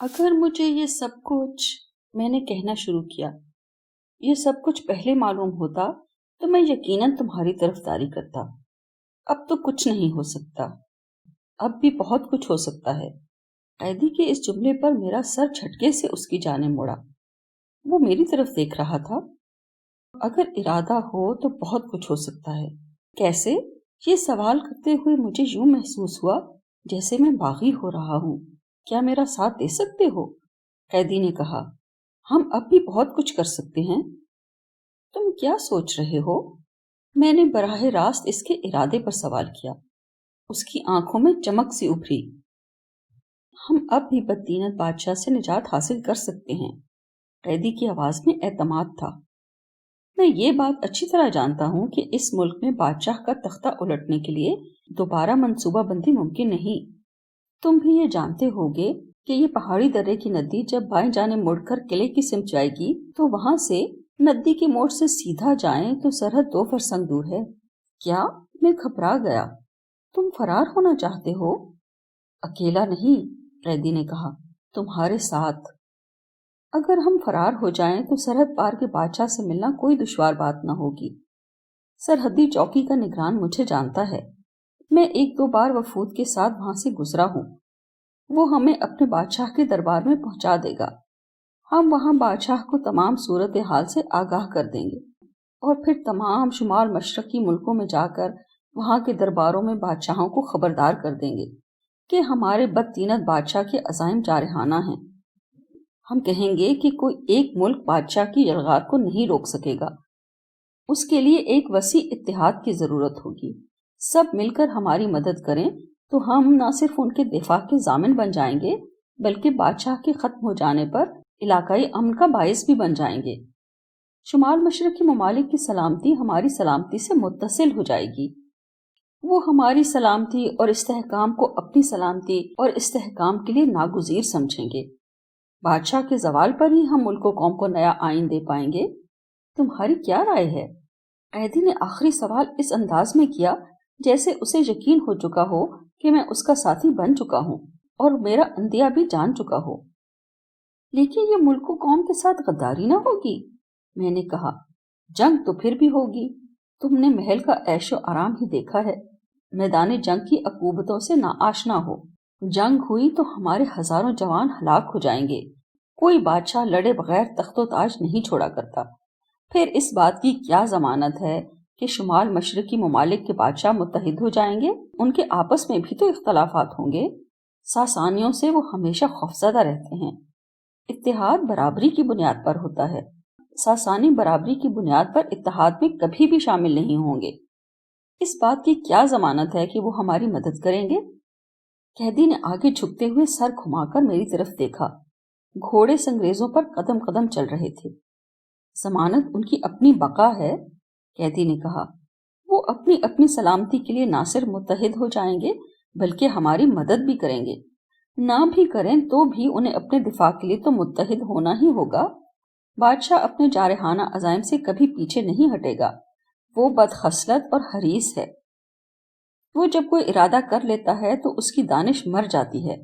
اگر مجھے یہ سب کچھ میں نے کہنا شروع کیا یہ سب کچھ پہلے معلوم ہوتا تو میں یقیناً تمہاری طرفداری کرتا۔ اب تو کچھ نہیں ہو سکتا، اب بھی بہت کچھ ہو سکتا ہے۔ قیدی کے اس جملے پر میرا سر جھٹکے سے اس کی جانب مڑا۔ وہ میری طرف دیکھ رہا تھا۔ اگر ارادہ ہو تو بہت کچھ ہو سکتا ہے۔ کیسے؟ یہ سوال کرتے ہوئے مجھے یوں محسوس ہوا جیسے میں باغی ہو رہا ہوں۔ کیا میرا ساتھ دے سکتے ہو؟ قیدی نے کہا۔ ہم اب بھی بہت کچھ کر سکتے ہیں۔ تم کیا سوچ رہے ہو؟ میں نے براہ راست اس کے ارادے پر سوال کیا۔ اس کی آنکھوں میں چمک سی ابھری۔ ہم اب بھی بددینت بادشاہ سے نجات حاصل کر سکتے ہیں۔ قیدی کی آواز میں اعتماد تھا۔ میں یہ بات اچھی طرح جانتا ہوں کہ اس ملک میں بادشاہ کا تختہ الٹنے کے لیے دوبارہ منصوبہ بندی ممکن نہیں۔ تم بھی یہ جانتے ہوگے کہ یہ پہاڑی درے کی ندی جب بائیں جانب مڑ کر قلعے کی سمت جائے گی تو وہاں سے ندی کے موڑ سے سیدھا جائیں تو سرحد 2 فرسنگ دور ہے۔ کیا؟ میں گھبرا گیا۔ تم فرار ہونا چاہتے ہو؟ اکیلا نہیں، قیدی نے کہا، تمہارے ساتھ۔ اگر ہم فرار ہو جائیں تو سرحد پار کے بادشاہ سے ملنا کوئی دشوار بات نہ ہوگی۔ سرحدی چوکی کا نگران مجھے جانتا ہے۔ میں 1-2 بار وفود کے ساتھ وہاں سے گزرا ہوں۔ وہ ہمیں اپنے بادشاہ کے دربار میں پہنچا دے گا۔ ہم وہاں بادشاہ کو تمام صورتحال سے آگاہ کر دیں گے اور پھر تمام شمال مشرقی ملکوں میں جا کر وہاں کے درباروں میں بادشاہوں کو خبردار کر دیں گے کہ ہمارے بدطینت بادشاہ کے عزائم جارحانہ ہیں۔ ہم کہیں گے کہ کوئی ایک ملک بادشاہ کی یلغار کو نہیں روک سکے گا۔ اس کے لیے ایک وسیع اتحاد کی ضرورت ہوگی۔ سب مل کر ہماری مدد کریں تو ہم نہ صرف ان کے دفاع کے ضامن بن جائیں گے بلکہ بادشاہ کے ختم ہو جانے پر علاقائی امن کا باعث بھی بن جائیں گے۔ شمال مشرقی ممالک کی سلامتی ہماری سلامتی سے متصل ہو جائے گی۔ وہ ہماری سلامتی اور استحکام کو اپنی سلامتی اور استحکام کے لیے ناگزیر سمجھیں گے۔ بادشاہ کے زوال پر ہی ہم ملک و قوم کو نیا آئین دے پائیں گے۔ تمہاری کیا رائے ہے؟ قیدی نے آخری سوال اس انداز میں کیا جیسے اسے یقین ہو چکا ہو کہ میں اس کا ساتھی بن چکا ہوں اور میرا اندیہ بھی جان چکا ہو۔ لیکن یہ ملک و قوم کے ساتھ غداری نہ ہوگی؟ میں نے کہا۔ جنگ تو پھر بھی ہوگی۔ تم نے محل کا عیش و آرام ہی دیکھا ہے۔ میدان جنگ کی عقوبتوں سے ناآشنا ہو۔ جنگ ہوئی تو ہمارے ہزاروں جوان ہلاک ہو جائیں گے۔ کوئی بادشاہ لڑے بغیر تخت و تاج نہیں چھوڑا کرتا۔ پھر اس بات کی کیا ضمانت ہے کہ شمال مشرقی ممالک کے بادشاہ متحد ہو جائیں گے؟ ان کے آپس میں بھی تو اختلافات ہوں گے۔ ساسانیوں سے وہ ہمیشہ خوفزدہ رہتے ہیں۔ اتحاد برابری کی بنیاد پر ہوتا ہے۔ ساسانی برابری کی بنیاد پر اتحاد میں کبھی بھی شامل نہیں ہوں گے۔ اس بات کی کیا ضمانت ہے کہ وہ ہماری مدد کریں گے؟ قیدی نے آگے جھکتے ہوئے سر گھما کر میری طرف دیکھا۔ گھوڑے سنگریزوں پر قدم قدم چل رہے تھے۔ ضمانت ان کی اپنی بقا ہے، قیدی نے کہا۔ وہ اپنی اپنی سلامتی کے لیے نہ صرف متحد ہو جائیں گے بلکہ ہماری مدد بھی کریں گے۔ نہ بھی کریں تو بھی انہیں اپنے دفاع کے لیے تو متحد ہونا ہی ہوگا۔ بادشاہ اپنے جارحانہ عزائم سے کبھی پیچھے نہیں ہٹے گا۔ وہ بدخصلت اور حریص ہے۔ وہ جب کوئی ارادہ کر لیتا ہے تو اس کی دانش مر جاتی ہے۔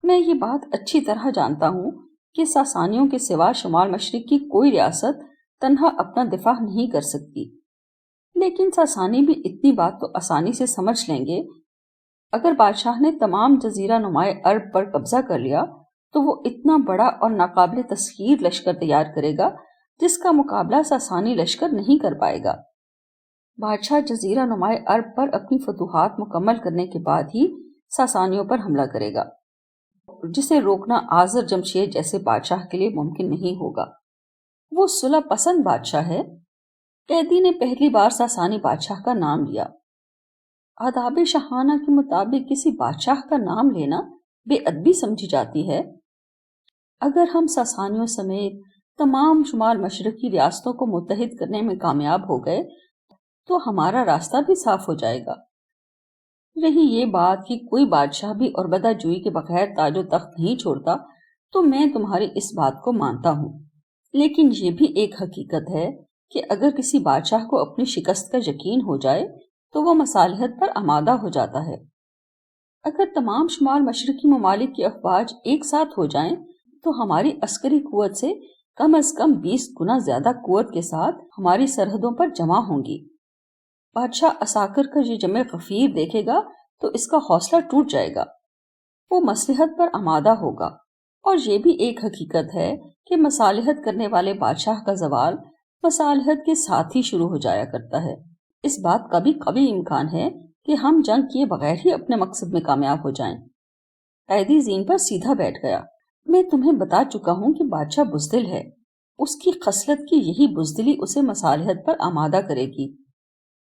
میں یہ بات اچھی طرح جانتا ہوں کہ ساسانیوں کے سوا شمال مشرق کی کوئی ریاست تنہا اپنا دفاع نہیں کر سکتی۔ لیکن ساسانی بھی اتنی بات تو آسانی سے سمجھ لیں گے۔ اگر بادشاہ نے تمام جزیرہ نمائے عرب پر قبضہ کر لیا تو وہ اتنا بڑا اور ناقابل تسخیر لشکر تیار کرے گا جس کا مقابلہ ساسانی لشکر نہیں کر پائے گا۔ بادشاہ جزیرہ نمائے عرب پر اپنی فتوحات مکمل کرنے کے بعد ہی ساسانیوں پر حملہ کرے گا، جسے روکنا آذر جمشید جیسے بادشاہ کے لیے ممکن نہیں ہوگا۔ وہ صلح پسند بادشاہ ہے۔ قیدی نے پہلی بار ساسانی بادشاہ کا نام لیا۔ آداب شاہانہ کے مطابق کسی بادشاہ کا نام لینا بے ادبی سمجھی جاتی ہے۔ اگر ہم ساسانیوں سمیت تمام شمال مشرقی ریاستوں کو متحد کرنے میں کامیاب ہو گئے تو ہمارا راستہ بھی صاف ہو جائے گا۔ رہی یہ بات کہ کوئی بادشاہ بھی عربدہ جوئی کے بغیر تاج و تخت نہیں چھوڑتا تو میں تمہاری اس بات کو مانتا ہوں، لیکن یہ بھی ایک حقیقت ہے کہ اگر کسی بادشاہ کو اپنی شکست کا یقین ہو جائے تو وہ مصالحت پر آمادہ ہو جاتا ہے۔ اگر تمام شمال مشرقی ممالک کی افواج ایک ساتھ ہو جائیں تو ہماری عسکری قوت سے کم از کم 20 گنا زیادہ قوت کے ساتھ ہماری سرحدوں پر جمع ہوں گی۔ بادشاہ عساکر کا یہ جمع غفیر دیکھے گا تو اس کا حوصلہ ٹوٹ جائے گا، وہ مصلحت پر آمادہ ہوگا۔ اور یہ بھی ایک حقیقت ہے کہ مصالحت کرنے والے بادشاہ کا زوال مصالحت کے ساتھ ہی شروع ہو جایا کرتا ہے۔ اس بات کا بھی قوی امکان ہے کہ ہم جنگ کیے بغیر ہی اپنے مقصد میں کامیاب ہو جائیں۔ قیدی زین پر سیدھا بیٹھ گیا۔ میں تمہیں بتا چکا ہوں کہ بادشاہ بزدل ہے، اس کی خصلت کی یہی بزدلی اسے مصالحت پر آمادہ کرے گی۔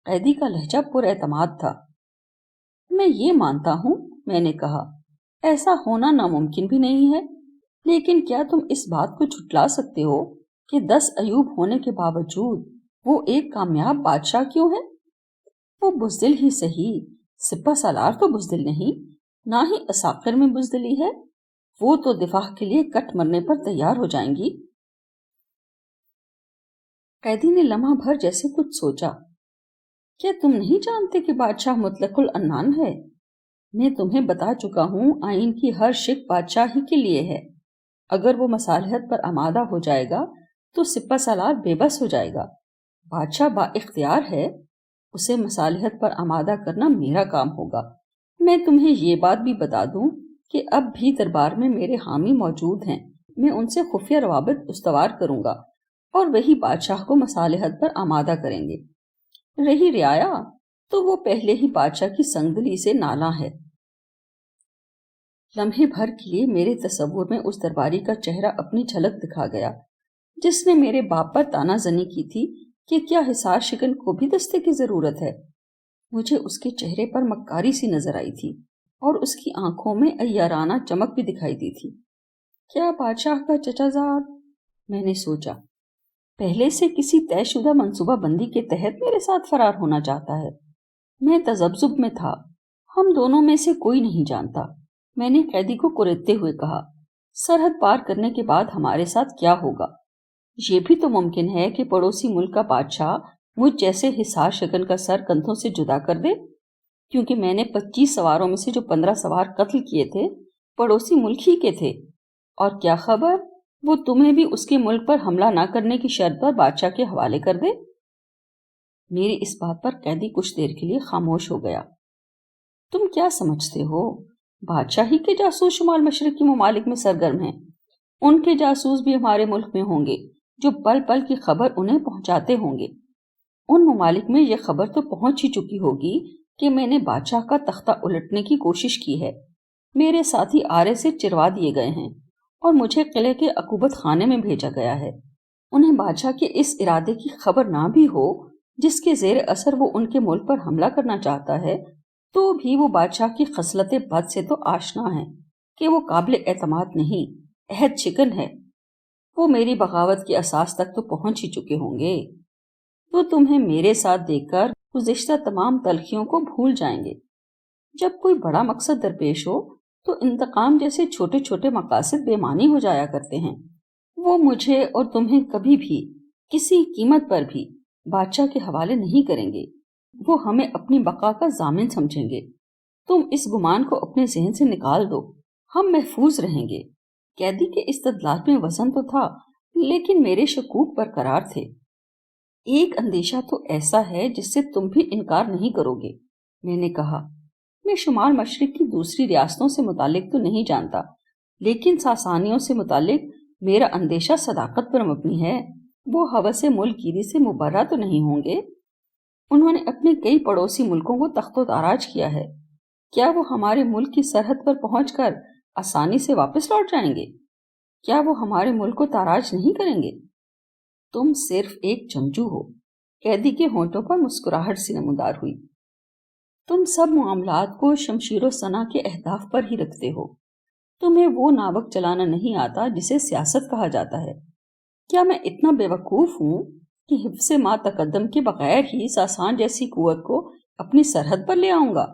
قیدی کا لہجہ پر اعتماد تھا۔ میں یہ مانتا ہوں، میں نے کہا، ایسا ہونا ناممکن بھی نہیں ہے، لیکن کیا تم اس بات کو جھٹلا سکتے ہو کہ 10 ایوب ہونے کے باوجود وہ ایک کامیاب بادشاہ کیوں ہے؟ وہ بزدل ہی صحیح، سپہ سالار تو بزدل نہیں، نہ ہی عساکر میں بزدلی ہے، وہ تو دفاع کے لیے کٹ مرنے پر تیار ہو جائیں گی۔ قیدی نے لمحہ بھر جیسے کچھ سوچا۔ کیا تم نہیں جانتے کہ بادشاہ مطلق العنان ہے؟ میں تمہیں بتا چکا ہوں آئین کی ہر شک بادشاہ ہی کے لیے ہے۔ اگر وہ مصالحت پر آمادہ ہو جائے گا تو سپہ سالار بے بس ہو جائے گا۔ بادشاہ با اختیار ہے، اسے مصالحت پر آمادہ کرنا میرا کام ہوگا۔ میں تمہیں یہ بات بھی بتا دوں کہ اب بھی دربار میں میرے حامی موجود ہیں، میں ان سے خفیہ روابط استوار کروں گا اور وہی بادشاہ کو مصالحت پر آمادہ کریں گے۔ رہی رعایا تو وہ پہلے ہی بادشاہ کی سنگدلی سے نالاں ہے۔ لمحے بھر کے لیے میرے تصور میں اس درباری کا چہرہ اپنی جھلک دکھا گیا جس نے میرے باپ پر تانا زنی کی تھی کہ کیا حصار شکن کو بھی دستے کی ضرورت ہے۔ مجھے اس کے چہرے پر مکاری سی نظر آئی تھی اور اس کی آنکھوں میں عیارانہ چمک بھی دکھائی دی تھی۔ کیا بادشاہ کا چچا زاد، میں نے سوچا، پہلے سے کسی طے شدہ منصوبہ بندی کے تحت میرے ساتھ فرار ہونا چاہتا ہے؟ میں تذبذب میں تھا۔ ہم دونوں میں سے کوئی نہیں جانتا، میں نے قیدی کو کریدتے ہوئے کہا، سرحد پار کرنے کے بعد ہمارے ساتھ کیا ہوگا؟ یہ بھی تو ممکن ہے کہ پڑوسی ملک کا بادشاہ مجھ جیسے حصار شکن کا سر کندھوں سے جدا کر دے، کیونکہ میں نے 25 سواروں میں سے جو 15 سوار قتل کیے تھے پڑوسی ملک ہی کے تھے، اور کیا خبر وہ تمہیں بھی اس کے ملک پر حملہ نہ کرنے کی شرط پر بادشاہ کے حوالے کر دے۔ میری اس بات پر قیدی کچھ دیر کے لیے خاموش ہو گیا۔ تم کیا سمجھتے ہو بادشاہ ہی کے جاسوس شمال مشرق کی ممالک میں سرگرم ہیں؟ ان کے جاسوس بھی ہمارے ملک میں ہوں گے جو پل پل کی خبر انہیں پہنچاتے ہوں گے۔ ان ممالک میں یہ خبر تو پہنچ ہی چکی ہوگی کہ میں نے بادشاہ کا تختہ الٹنے کی کوشش کی ہے، میرے ساتھی آرے سے چروا دیے گئے ہیں اور مجھے قلعے کے عقوبت خانے میں بھیجا گیا ہے۔ انہیں بادشاہ کے اس ارادے کی خبر نہ بھی ہو جس کے زیر اثر وہ ان کے ملک پر حملہ کرنا چاہتا ہے، تو بھی وہ بادشاہ کی خصلت بد سے تو آشنا ہے کہ وہ قابل اعتماد نہیں، عہد شکن ہے۔ وہ میری بغاوت کی اساس تک تو پہنچ ہی چکے ہوں گے، تو تمہیں میرے ساتھ دیکھ کر گزشتہ تمام تلخیوں کو بھول جائیں گے۔ جب کوئی بڑا مقصد درپیش ہو تو انتقام جیسے چھوٹے چھوٹے مقاصد بے معنی ہو جایا کرتے ہیں۔ وہ مجھے اور تمہیں کبھی بھی کسی قیمت پر بھی بادشاہ کے حوالے نہیں کریں گے، وہ ہمیں اپنی بقا کا ضامن سمجھیں گے۔ تم اس گمان کو اپنے ذہن سے نکال دو، ہم محفوظ رہیں گے۔ قیدی کے استدلال میں وزن تو تھا، لیکن میرے شکوک برقرار تھے۔ ایک اندیشہ تو ایسا ہے جس سے تم بھی انکار نہیں کرو گے، میں نے کہا۔ میں شمال مشرق کی دوسری ریاستوں سے متعلق تو نہیں جانتا، لیکن ساسانیوں سے متعلق میرا اندیشہ صداقت پر مبنی ہے۔ وہ ہوس ملک گیری سے مبرہ تو نہیں ہوں گے۔ انہوں نے اپنے کئی پڑوسی ملکوں کو تخت و تاراج کیا ہے، کیا وہ ہمارے ملک کی سرحد پر پہنچ کر آسانی سے واپس لوٹ جائیں گے؟ کیا وہ ہمارے ملک کو تاراج نہیں کریں گے؟ تم صرف ایک جنگجو ہو۔ قیدی کے ہونٹوں پر مسکراہٹ سی نمودار ہوئی۔ تم سب معاملات کو شمشیر و سنا کے اہداف پر ہی رکھتے ہو، تمہیں وہ ناوک چلانا نہیں آتا جسے سیاست کہا جاتا ہے۔ کیا میں اتنا بے وقوف ہوں کہ حفظ ما تقدم کے بغیر ہی ساسان جیسی قوت کو اپنی سرحد پر لے آؤں گا؟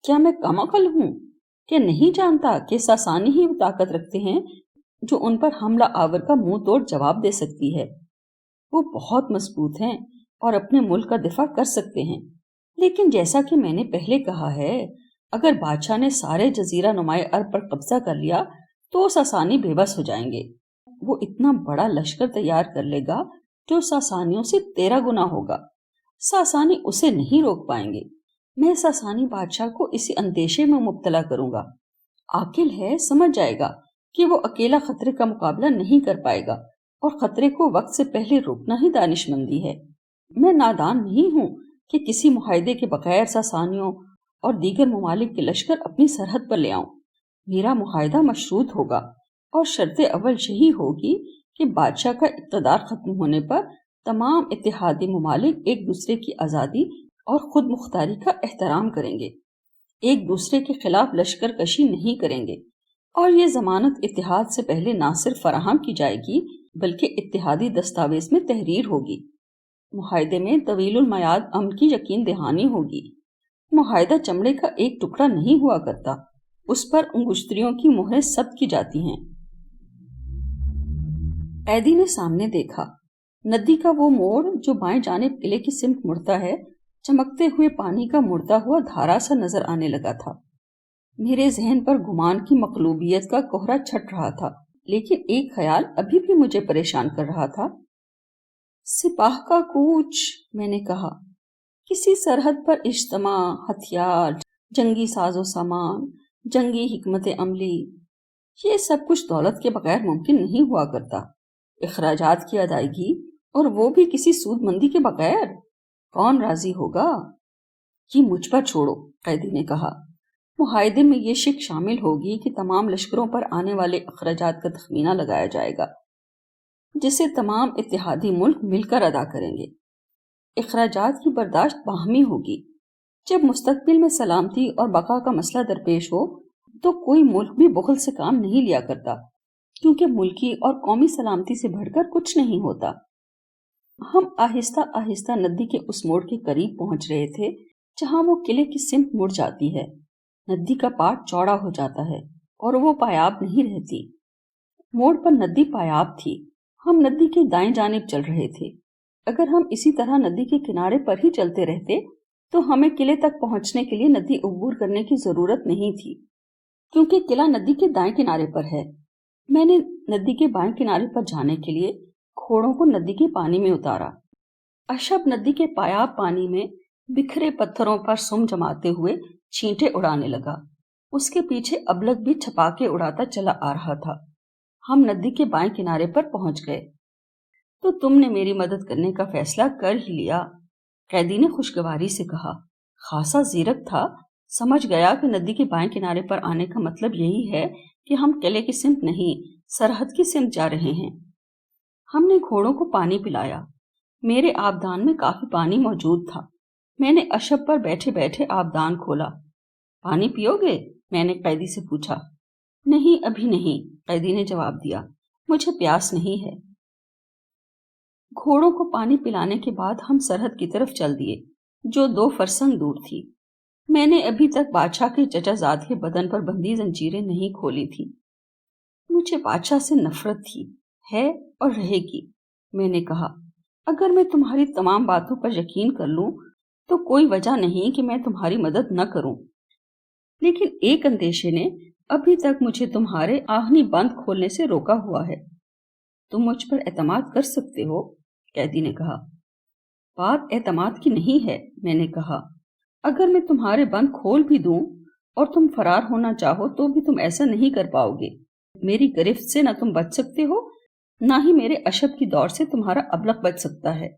کیا میں کم عقل ہوں کہ نہیں جانتا کہ ساسانی ہی وہ طاقت رکھتے ہیں جو ان پر حملہ آور کا منہ توڑ جواب دے سکتی ہے؟ وہ بہت مضبوط ہیں اور اپنے ملک کا دفاع کر سکتے ہیں، لیکن جیسا کہ میں نے پہلے کہا ہے، اگر بادشاہ نے سارے جزیرہ نمائے عرب پر قبضہ کر لیا تو ساسانی بے بس ہو جائیں گے۔ وہ اتنا بڑا لشکر تیار کر لے گا جو ساسانیوں سے 13 گنا ہوگا۔ ساسانی اسے نہیں روک پائیں گے۔ میں ساسانی بادشاہ کو اسی اندیشے میں مبتلا کروں گا۔ عاقل ہے، سمجھ جائے گا کہ وہ اکیلا خطرے کا مقابلہ نہیں کر پائے گا، اور خطرے کو وقت سے پہلے روکنا ہی دانش مندی ہے۔ میں نادان نہیں ہوں کہ کسی معاہدے کے بغیر ساسانیوں اور دیگر ممالک کے لشکر اپنی سرحد پر لے آؤں۔ میرا معاہدہ مشروط ہوگا، اور شرط اول یہی ہوگی کہ بادشاہ کا اقتدار ختم ہونے پر تمام اتحادی ممالک ایک دوسرے کی آزادی اور خود مختاری کا احترام کریں گے، ایک دوسرے کے خلاف لشکر کشی نہیں کریں گے، اور یہ ضمانت اتحاد سے پہلے نہ صرف فراہم کی جائے گی بلکہ اتحادی دستاویز میں تحریر ہوگی۔ معاہدے میں طویل المیعاد امن کی یقین دہانی ہوگی۔ معاہدہ چمڑے کا ایک ٹکڑا نہیں ہوا کرتا، اس پر انگشتریوں کی مہریں ثبت کی جاتی ہیں۔ قیدی نے سامنے دیکھا۔ ندی کا وہ موڑ جو بائیں جانب قلعے کی سمت مڑتا ہے چمکتے ہوئے پانی کا مڑتا ہوا دھارا سا نظر آنے لگا تھا۔ میرے ذہن پر گمان کی مقلوبیت کا کوہرا چھٹ رہا تھا، لیکن ایک خیال ابھی بھی مجھے پریشان کر رہا تھا۔ سپاہ کا کوچ، میں نے کہا، کسی سرحد پر اجتماع، ہتھیار، جنگی ساز و سامان، جنگی حکمت عملی، یہ سب کچھ دولت کے بغیر ممکن نہیں ہوا کرتا۔ اخراجات کی ادائیگی، اور وہ بھی کسی سود مندی کے بغیر، کون راضی ہوگا؟ یہ مجھ پر چھوڑو، قیدی نے کہا۔ معاہدے میں یہ شک شامل ہوگی کہ تمام لشکروں پر آنے والے اخراجات کا تخمینہ لگایا جائے گا، جسے تمام اتحادی ملک مل کر ادا کریں گے۔ اخراجات کی برداشت باہمی ہوگی۔ جب مستقبل میں سلامتی اور بقا کا مسئلہ درپیش ہو تو کوئی ملک بھی بخل سے کام نہیں لیا کرتا، کیونکہ ملکی اور قومی سلامتی سے بڑھ کر کچھ نہیں ہوتا۔ ہم آہستہ آہستہ ندی کے اس موڑ کے قریب پہنچ رہے تھے جہاں وہ قلعے کی سمت مڑ جاتی ہے۔ ندی کا پاٹ چوڑا ہو جاتا ہے اور وہ پایاب نہیں رہتی۔ موڑ پر ندی پایاب تھی۔ ہم ندی کے دائیں جانب چل رہے تھے۔ اگر ہم اسی طرح ندی کے کنارے پر ہی چلتے رہتے تو ہمیں قلعے تک پہنچنے کے لیے ندی عبور کرنے کی ضرورت نہیں تھی، کیونکہ قلعہ ندی کے دائیں کنارے پر ہے۔ میں نے ندی کے بائیں کنارے پر جانے کے لیے گھوڑوں کو ندی کے پانی میں اتارا۔ اشب ندی کے پایاب پانی میں بکھرے پتھروں پر سم جماتے ہوئے چھینٹے اڑانے لگا۔ اس کے پیچھے ابلک بھی چھپاکے اڑاتا چلا آ رہا تھا۔ ہم ندی کے بائیں کنارے پر پہنچ گئے۔ تو تم نے میری مدد کرنے کا فیصلہ کر ہی لیا، قیدی نے خوشگواری سے کہا۔ خاصا زیرک تھا، سمجھ گیا کہ ندی کے بائیں کنارے پر آنے کا مطلب یہی ہے کہ ہم قلعے کی سمت نہیں، سرحد کی سمت جا رہے ہیں۔ ہم نے گھوڑوں کو پانی پلایا۔ میرے آبدان میں کافی پانی موجود تھا۔ میں نے اشب پر بیٹھے بیٹھے آبدان کھولا۔ پانی پیو گے؟ میں نے قیدی سے پوچھا۔ نہیں، ابھی نہیں، قیدی نے جواب دیا، مجھے پیاس نہیں ہے۔ گھوڑوں کو پانی پلانے کے بعد ہم سرحد کی طرف چل دیے، جو 2 فرسنگ دور تھی۔ میں نے ابھی تک بادشاہ کے چچا زاد کے بدن پر بندھی زنجیریں نہیں کھولی تھی۔ مجھے بادشاہ سے نفرت تھی، ہے اور رہے گی۔ میں نے کہا، اگر میں تمہاری تمام باتوں پر یقین کر لوں تو کوئی وجہ نہیں کہ میں تمہاری مدد نہ کروں، لیکن ایک اندیشے نے ابھی تک مجھے تمہارے آہنی بند کھولنے سے روکا ہوا ہے۔ تم مجھ پر اعتماد کر سکتے ہو، قیدی نے کہا۔ بات اعتماد کی نہیں ہے، میں نے کہا۔ اگر میں تمہارے بند کھول بھی دوں اور تم فرار ہونا چاہو تو بھی تم ایسا نہیں کر پاؤ گے۔ میری گرفت سے نہ تم بچ سکتے ہو، نہ ہی میرے اشب کی دور سے تمہارا ابلق بچ سکتا ہے۔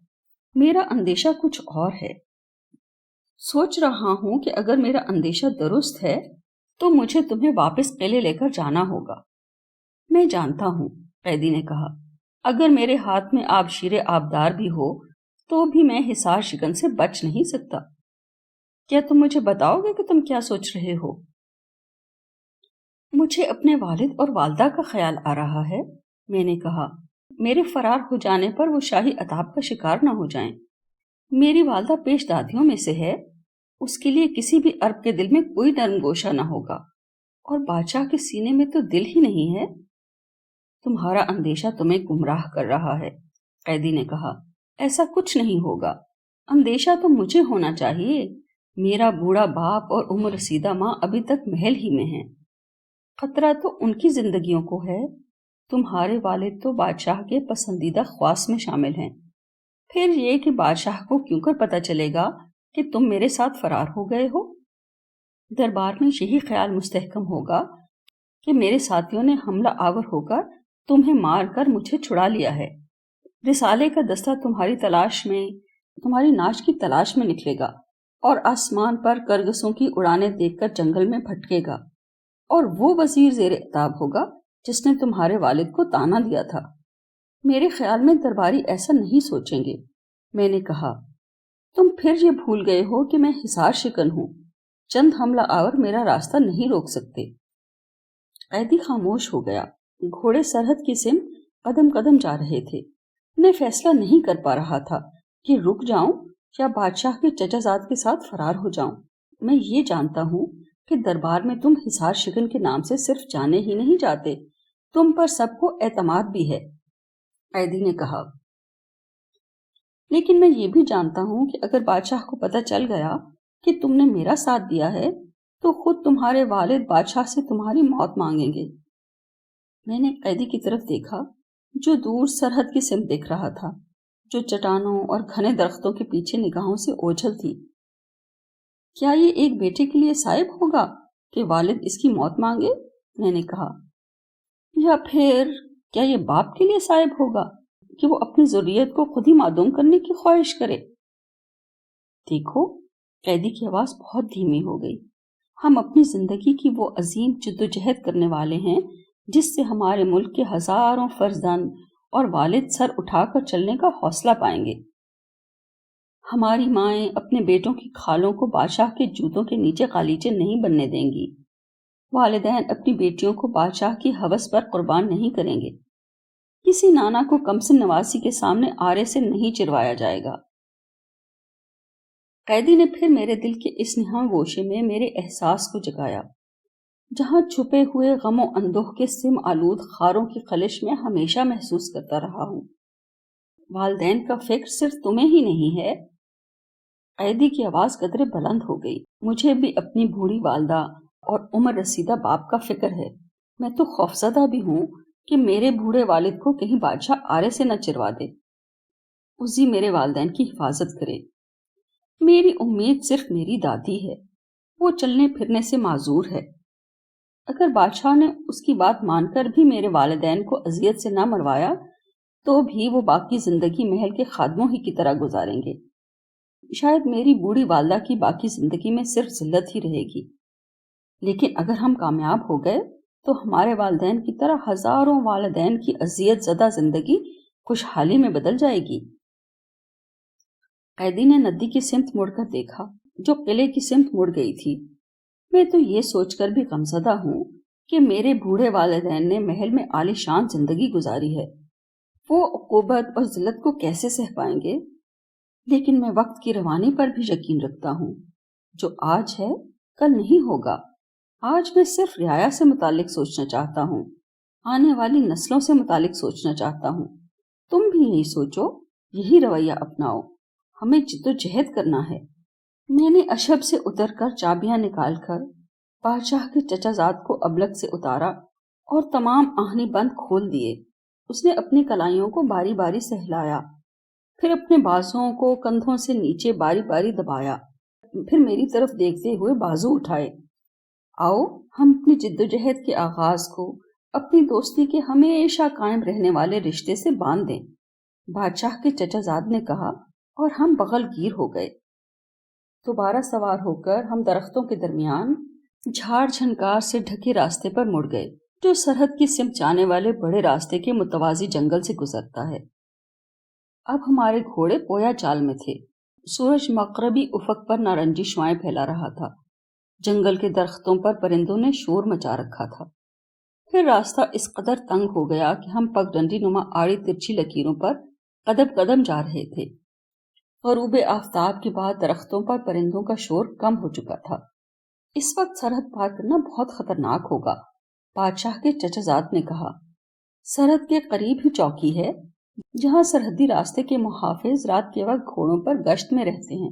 میرا اندیشہ کچھ اور ہے۔ سوچ رہا ہوں کہ اگر میرا اندیشہ درست ہے تو مجھے تمہیں واپس قلعے لے کر جانا ہوگا۔ میں جانتا ہوں، قیدی نے کہا، اگر میرے ہاتھ میں آبشیر آبدار بھی ہو تو بھی میں حصار شکن سے بچ نہیں سکتا۔ کیا تم مجھے بتاؤ گے کہ تم کیا سوچ رہے ہو؟ مجھے اپنے والد اور والدہ کا خیال آ رہا ہے، میں نے کہا۔ میرے فرار ہو جانے پر وہ شاہی عذاب کا شکار نہ ہو جائیں۔ میری والدہ پیش دادیوں میں سے ہے، اس کے لیے کسی بھی عرب کے دل میں کوئی نرم گوشہ نہ ہوگا، اور بادشاہ کے سینے میں تو دل ہی نہیں ہے۔ تمہارا اندیشہ تمہیں گمراہ کر رہا ہے، قیدی نے کہا۔ ایسا کچھ نہیں ہوگا۔ اندیشہ تو مجھے ہونا چاہیے، میرا بوڑھا باپ اور عمر رسیدہ ماں ابھی تک محل ہی میں ہیں۔ خطرہ تو ان کی زندگیوں کو ہے۔ تمہارے والد تو بادشاہ کے پسندیدہ خواص میں شامل ہیں۔ پھر یہ کہ بادشاہ کو کیوں کر پتہ چلے گا کہ تم میرے ساتھ فرار ہو گئے ہو؟ دربار میں یہی خیال مستحکم ہوگا کہ میرے ساتھیوں نے حملہ آور ہو کر تمہیں مار کر مجھے چھڑا لیا ہے۔ رسالے کا دستہ تمہاری ناش کی تلاش میں نکلے گا اور آسمان پر کرگسوں کی اڑانے دیکھ کر جنگل میں بھٹکے گا، اور وہ وزیر زیر عتاب ہوگا جس نے تمہارے والد کو تانا دیا تھا۔ میرے خیال میں درباری ایسا نہیں سوچیں گے۔ میں نے کہا، تم پھر یہ بھول گئے ہو کہ میں حصار شکن ہوں۔ چند حملہ آور میرا راستہ نہیں روک سکتے۔ قیدی خاموش ہو گیا۔ گھوڑے سرحد کی سمت قدم قدم جا رہے تھے۔ میں فیصلہ نہیں کر پا رہا تھا کہ رک جاؤں یا بادشاہ کے چچا زاد کے ساتھ فرار ہو جاؤں۔ میں یہ جانتا ہوں کہ دربار میں تم حصار شکن کے نام سے صرف جانے ہی نہیں جاتے، تم پر سب کو اعتماد بھی ہے، قیدی نے کہا۔ لیکن میں یہ بھی جانتا ہوں کہ اگر بادشاہ کو پتہ چل گیا کہ تم نے میرا ساتھ دیا ہے تو خود تمہارے والد بادشاہ سے تمہاری موت مانگیں گے۔ میں نے قیدی کی طرف دیکھا جو دور سرحد کی سمت دیکھ رہا تھا، جو چٹانوں اور گھنے درختوں کے پیچھے نگاہوں سے اوجھل تھی۔ کیا یہ ایک بیٹے کے لیے صائب ہوگا کہ والد اس کی موت مانگے؟ میں نے کہا۔ یا پھر کیا یہ باپ کے لیے صائب ہوگا کہ وہ اپنی ضروریت کو خود ہی معدوم کرنے کی خواہش کرے؟ دیکھو، قیدی کی آواز بہت دھیمی ہو گئی۔ ہم اپنی زندگی کی وہ عظیم جدوجہد کرنے والے ہیں جس سے ہمارے ملک کے ہزاروں فرزند اور والد سر اٹھا کر چلنے کا حوصلہ پائیں گے۔ ہماری مائیں اپنے بیٹوں کی کھالوں کو بادشاہ کے جوتوں کے نیچے غالیچے نہیں بننے دیں گی۔ والدین اپنی بیٹیوں کو بادشاہ کی ہوس پر قربان نہیں کریں گے۔ کسی نانا کو کمسن نواسی کے سامنے آرے سے نہیں چروایا جائے گا۔ قیدی نے پھر میرے دل کے اس نہاں گوشے میں میرے احساس کو جگایا، جہاں چھپے ہوئے غم و اندوہ کے سم آلود خاروں کی خلش میں ہمیشہ محسوس کرتا رہا ہوں۔ والدین کا فکر صرف تمہیں ہی نہیں ہے۔ قیدی کی آواز قدرے بلند ہو گئی۔ مجھے بھی اپنی بوڑھی والدہ اور عمر رسیدہ باپ کا فکر ہے۔ میں تو خوفزدہ بھی ہوں کہ میرے بوڑھے والد کو کہیں بادشاہ آرے سے نہ چروا دے۔ اسی میرے والدین کی حفاظت کرے۔ میری امید صرف میری دادی ہے، وہ چلنے پھرنے سے معذور ہے۔ اگر بادشاہ نے اس کی بات مان کر بھی میرے والدین کو اذیت سے نہ مروایا تو بھی وہ باقی زندگی محل کے خادموں ہی کی طرح گزاریں گے۔ شاید میری بوڑھی والدہ کی باقی زندگی میں صرف ذلت ہی رہے گی، لیکن اگر ہم کامیاب ہو گئے تو ہمارے والدین کی طرح ہزاروں والدین کی اذیت زدہ زندگی خوشحالی میں بدل جائے گی۔ قیدی نے ندی کی سمت مڑ کر دیکھا جو قلعے کی سمت مڑ گئی تھی۔ میں تو یہ سوچ کر بھی غمزدہ ہوں کہ میرے بوڑھے والدین نے محل میں عالی شان زندگی گزاری ہے، وہ عقوبت اور ذلت کو کیسے سہ پائیں گے؟ لیکن میں وقت کی روانی پر بھی یقین رکھتا ہوں۔ جو آج ہے کل نہیں ہوگا۔ آج میں صرف رعایا سے متعلق سوچنا چاہتا ہوں، آنے والی نسلوں سے متعلق سوچنا چاہتا ہوں۔ تم بھی یہی سوچو، یہی رویہ اپناؤ۔ ہمیں جدوجہد کرنا ہے۔ میں نے اشب سے اتر کر چابیاں نکال کر بادشاہ کے چچا زاد کو ابلک سے اتارا اور تمام آہنی بند کھول دیے۔ اس نے اپنی کلائیوں کو باری باری سے ہلایا، پھر اپنے بازوؤں کو کندھوں سے نیچے باری باری دبایا، پھر میری طرف دیکھتے ہوئے بازو اٹھائے۔ آؤ ہم اپنی جدوجہد کے آغاز کو اپنی دوستی کے ہمیشہ قائم رہنے والے رشتے سے باندھ دیں، بادشاہ کے چچا زاد نے کہا، اور ہم بغل گیر ہو گئے۔ دوبارہ سوار ہو کر ہم درختوں کے درمیان جھاڑ جھنکار سے ڈھکے راستے پر مڑ گئے جو سرحد کی سمت جانے والے بڑے راستے کے متوازی جنگل سے گزرتا ہے۔ اب ہمارے گھوڑے پویا چال میں تھے۔ سورج مغربی افق پر نارنجی شعاعیں پھیلا رہا تھا۔ جنگل کے درختوں پر پرندوں نے شور مچا رکھا تھا۔ پھر راستہ اس قدر تنگ ہو گیا کہ ہم پگڈنڈی نما آڑی ترچھی لکیروں پر قدم قدم جا رہے تھے۔ غروب آفتاب کے بعد درختوں پر پرندوں کا شور کم ہو چکا تھا۔ اس وقت سرحد پار کرنا بہت خطرناک ہوگا، بادشاہ کے چچا زاد نے کہا۔ سرحد کے قریب ہی چوکی ہے جہاں سرحدی راستے کے محافظ رات کے وقت گھوڑوں پر گشت میں رہتے ہیں۔